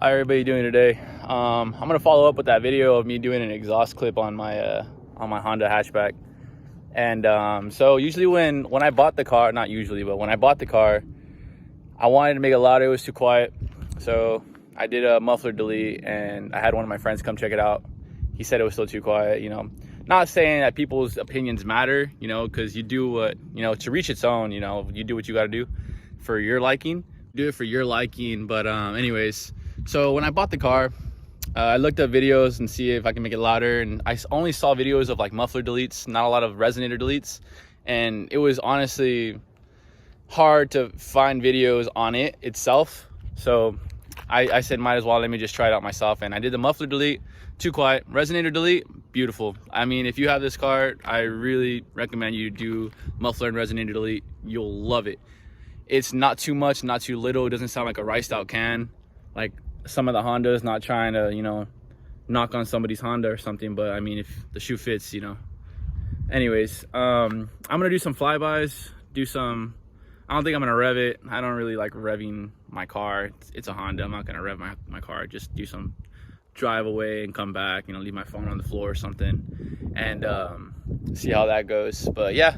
How everybody doing today? I'm gonna follow up with that video of me doing an exhaust clip on my Honda hatchback. And so usually when I bought the car, not usually, but when I bought the car, I wanted to make it louder. It was too quiet, so I did a muffler delete, and I had one of my friends come check it out. He said it was still too quiet. Not saying that people's opinions matter, because you do what to reach its own. You do what you got to do for your liking. Do it for your liking. But anyways. So when I bought the car, I looked at videos and see if I can make it louder, and I only saw videos of like muffler deletes, not a lot of resonator deletes, and it was honestly hard to find videos on it itself. So I said might as well let me just try it out myself, and I did the muffler delete, too quiet. Resonator delete, beautiful. I mean, if you have this car, I really recommend you do muffler and resonator delete. You'll love it. It's not too much, not too little. It doesn't sound like a riced out can like some of the Hondas, not trying to, knock on somebody's Honda or something, but I mean, if the shoe fits, Anyways, I'm gonna do some flybys, I don't think I'm gonna rev it. I don't really like revving my car. It's a Honda. I'm not gonna rev my car. Just do some drive away and come back, leave my phone on the floor or something, and see how that goes. But yeah.